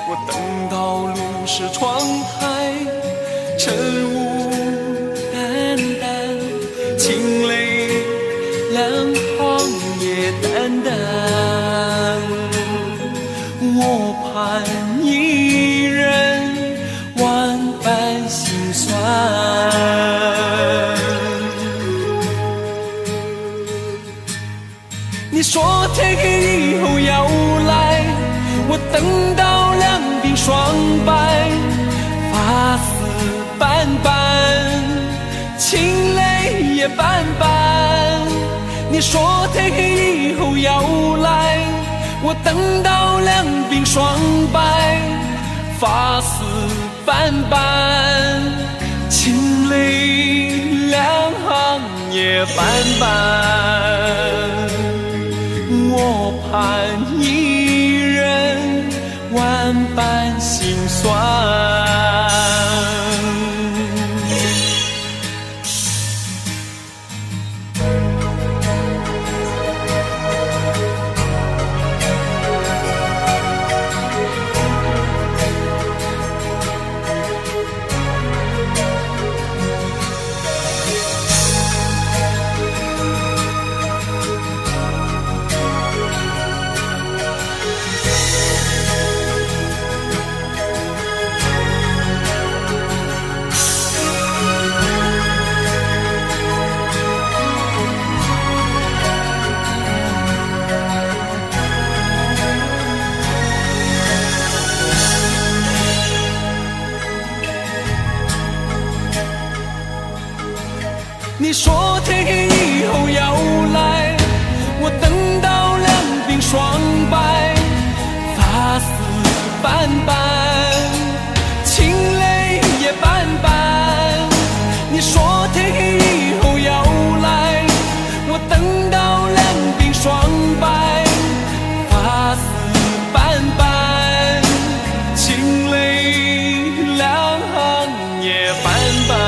我等到路是窗台，晨雾淡淡，情泪两行也淡淡。我盼一人万般心酸。你说天黑以后要来，我等到两鬓霜白，发丝斑斑，情泪也斑斑。你说天黑以后要来，我等到两鬓霜白，发丝斑斑，情泪两行也斑斑。我盼一人万般心酸。你说天黑以后要来，我等到两鬓霜白，发丝斑斑，情泪也斑斑。你说天黑以后要来，我等到两鬓霜白，发丝斑斑，情泪两行也斑斑。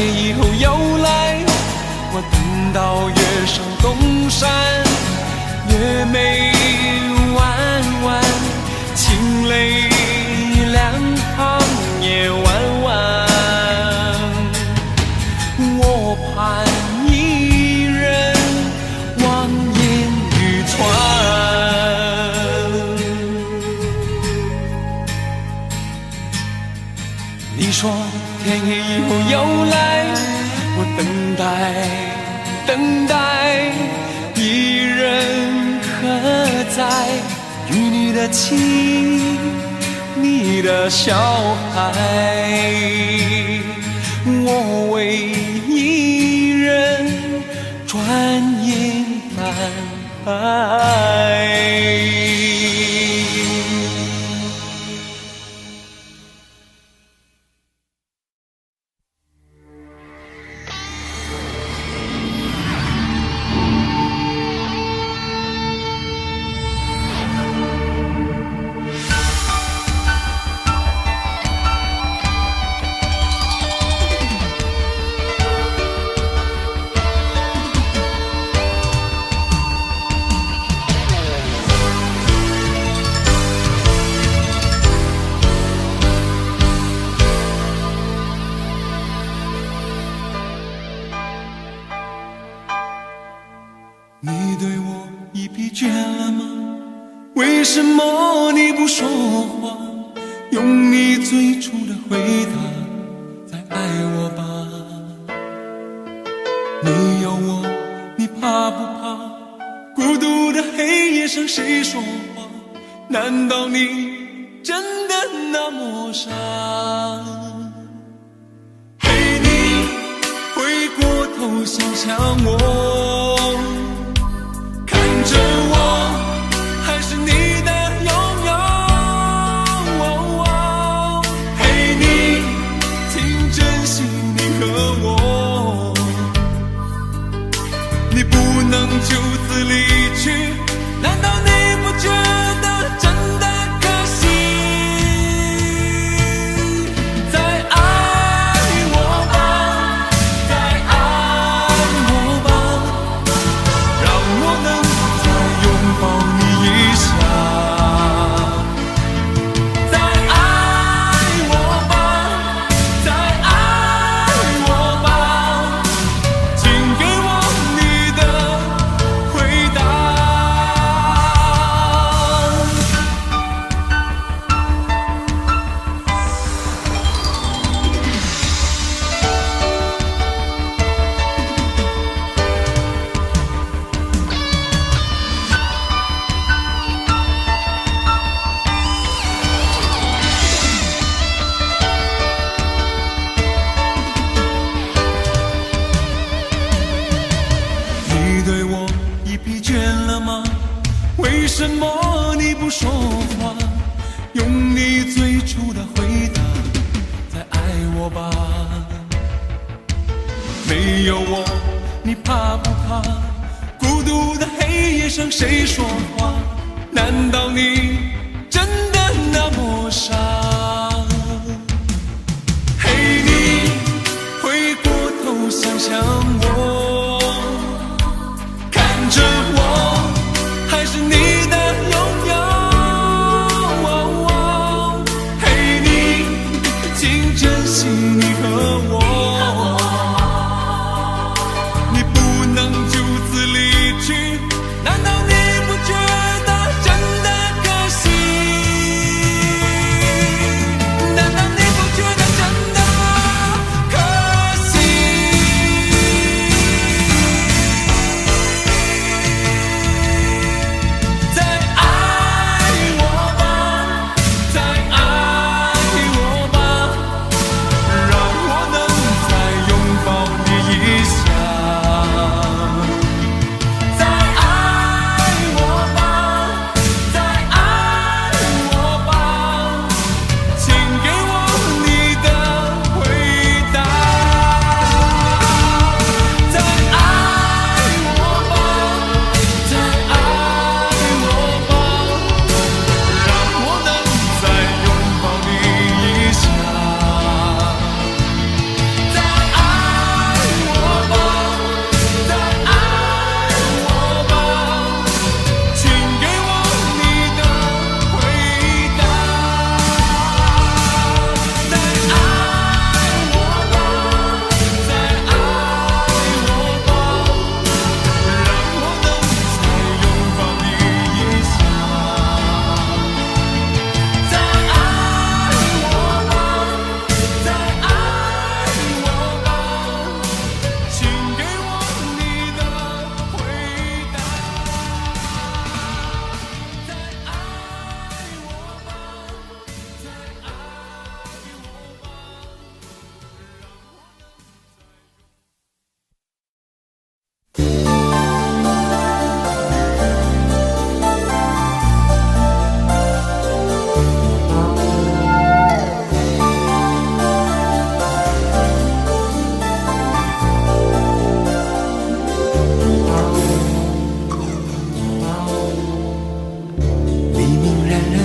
以后又来，我等到月上东山，月眉弯弯，情泪两行也弯弯。我盼一人望眼欲穿。说天黑以后又来，我等待，等待，一人何在？与你的妻，你的小孩，我为一人转眼难挨。你对我已疲倦了吗？为什么你不说话？用你最初的回答再爱我吧。你有我，你怕不怕？孤独的黑夜上谁说话？难道你真的那么傻？嘿，你回过头想想我，看着我，还是你的拥有。嘿，你，请珍惜你和我，你不能就此离去，难道你不觉得真的可惜？再爱我吧，再爱我吧，让我能再拥抱你一下。再爱我吧，再爱我吧，请给我你的回答。你对我已疲倦了吗？为什么你不说话？用你最初的回答再爱我吧。没有我，你怕不怕？孤独的黑夜上谁说话？难道你真的那么傻？嘿，你回过头想想我，看着我，还是你的拥有。嘿，你，请珍惜你和我，你不能就此离去，难道你不觉得真的可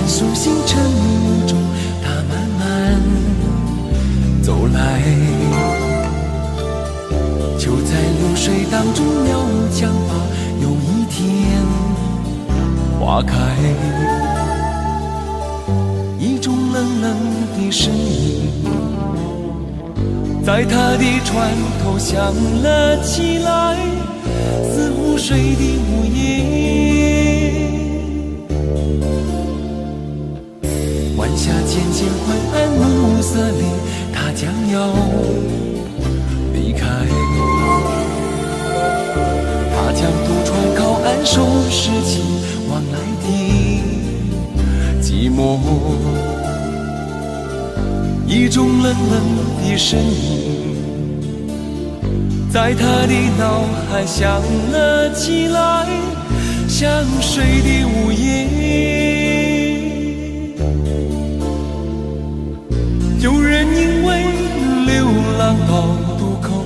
苏醒晨雾中，它慢慢走来，就在流水当中妙讲吧，有一天花开，一种冷冷的声音在他的船头响了起来，似湖水的午夜，晚霞渐渐昏暗，暮色里他将要离开，他将渡船靠岸，收拾起往来的寂寞，一种冷冷的声音在他的脑海响了起来，像水的午夜。有人因为流浪到渡口，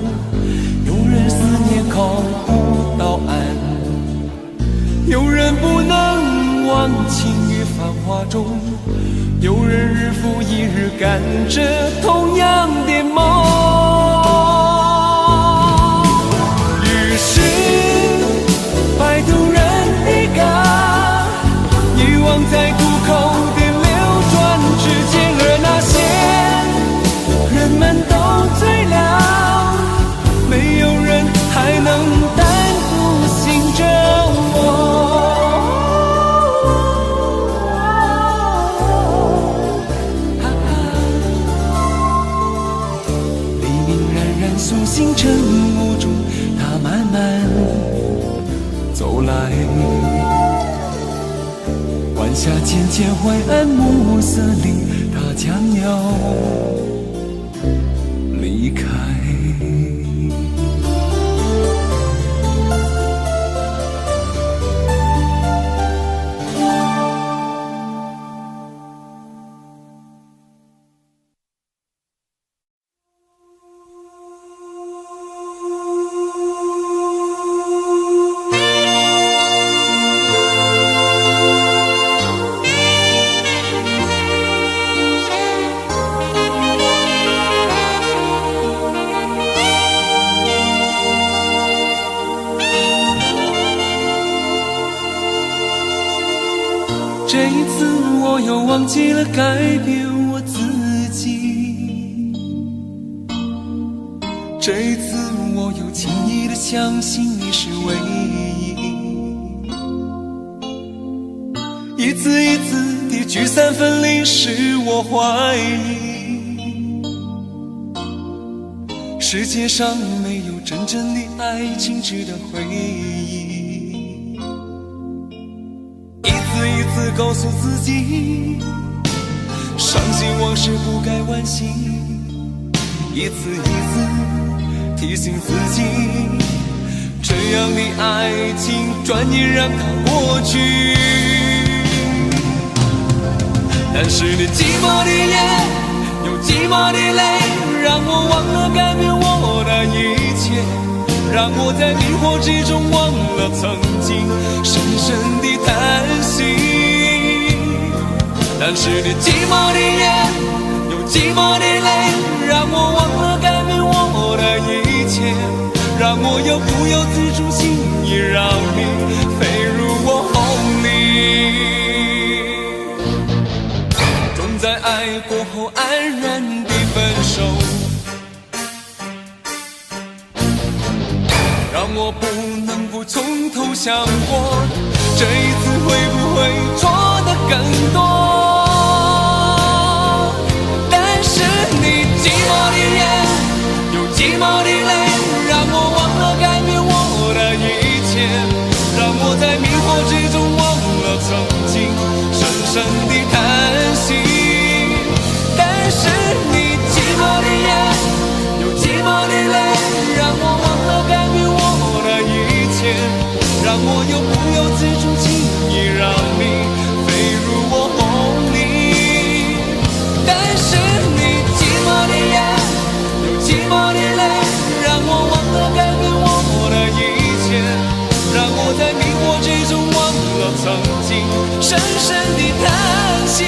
有人思念靠不到岸，有人不能忘情于繁华中，有人日复一日赶着同样的梦。于是摆渡人的歌遗忘在渡口的流转之间，而那些人们都醉了，没有人还能单独醒着我。黎明冉冉苏醒晨雾中，它慢慢走来，晚霞渐渐灰暗，暮色里它将要离开。这一次我又忘记了改变我自己，这一次我又轻易地相信你是唯一，一次一次的聚散分离使我怀疑，世界上没有真正的爱情值得回忆，一次告诉自己，伤心往事不该惋惜，一次一次提醒自己，这样的爱情转眼让它过去。但是你寂寞的眼，有寂寞的泪，让我忘了改变我的一切，让我在迷惑之中忘了曾经深深的叹息。但是你寂寞的眼，有寂寞的泪，让我忘了改变我的一切，让我又不由自主轻易让你飞入我梦里，总在爱过后安然的分手，让我不能不从头想过，这一次会不会错得更多？但是你寂寞的眼，有寂寞的泪，让我忘了改变我的一切，让我在迷惑之中忘了曾经深深的叹息。但是你寂寞的眼，有寂寞的泪，让我忘了改变我的一切，让我又不由自主轻易让你飞入我梦里。但是你寂寞的眼，有寂寞的泪，让我忘了改变我的一切，让我在迷惑之中忘了曾经深深的叹息。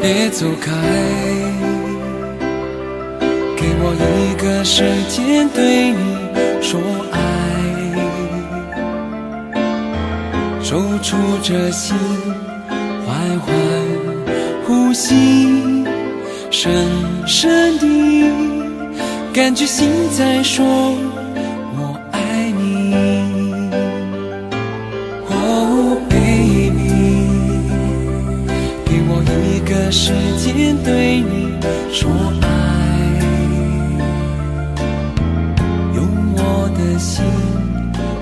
别走开，给我一个时间对你说爱，守住这心，缓缓呼吸，深深地感觉心在说我爱你。Oh baby， 给我一个时间对你说爱，用我的心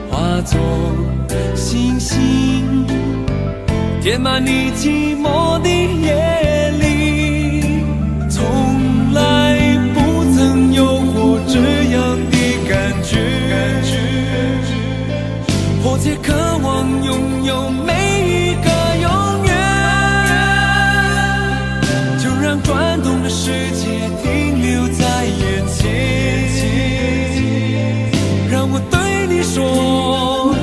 化作星星，填满你寂寞的夜里，从来不曾有过这样的感觉，迫切渴望拥有每一个永远，就让转动的世界停留在眼前，让我对你说，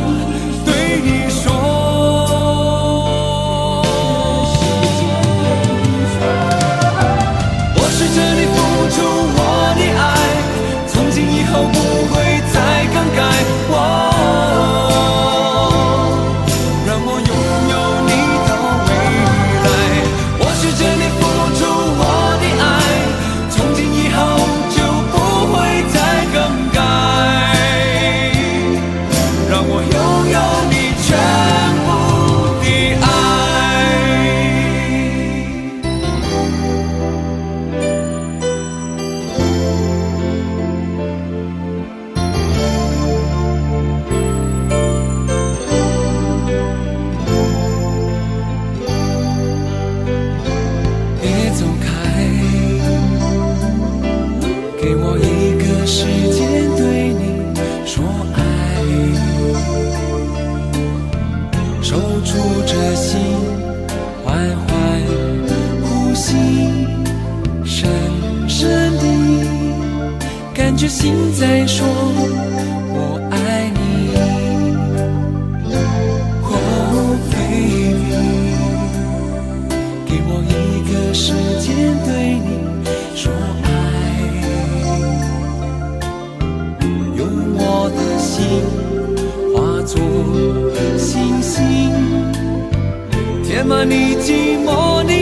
对你说，我试着你付出我的爱，从今以后不会再更改。让我拥有你到未来，我试着你付出我的爱，从今以后就不会再更改，让我拥有你全部的别走开，给我一个时间对你说爱，守住这心，缓缓呼吸，深深地感觉心在说我爱你。Oh baby， 给我一个时间对你说爱，用我的心化作星星，填满你寂寞的